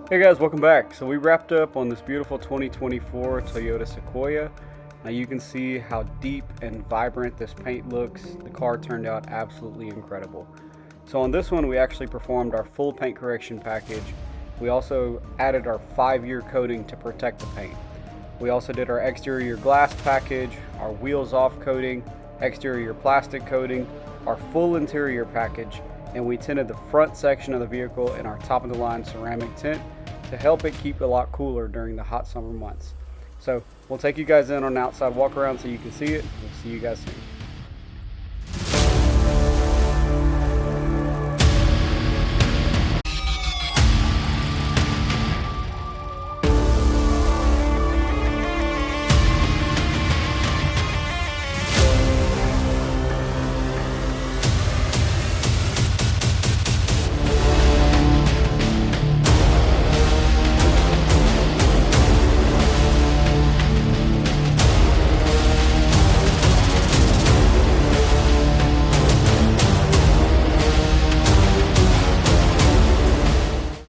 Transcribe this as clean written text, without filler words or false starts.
Hey guys, welcome back. So we wrapped up on this beautiful 2024 Toyota Sequoia. Now you can see how deep and vibrant this paint looks. The car turned out absolutely incredible. So on this one we actually performed our full paint correction package. We also added our 5-year coating to protect the paint. We also did our exterior glass package, our wheels off coating, exterior plastic coating, our full interior package, and we tinted the front section of the vehicle in our top of the line ceramic tint to help it keep a lot cooler during the hot summer months. So we'll take you guys in on an outside walk around so you can see it. We'll see you guys soon.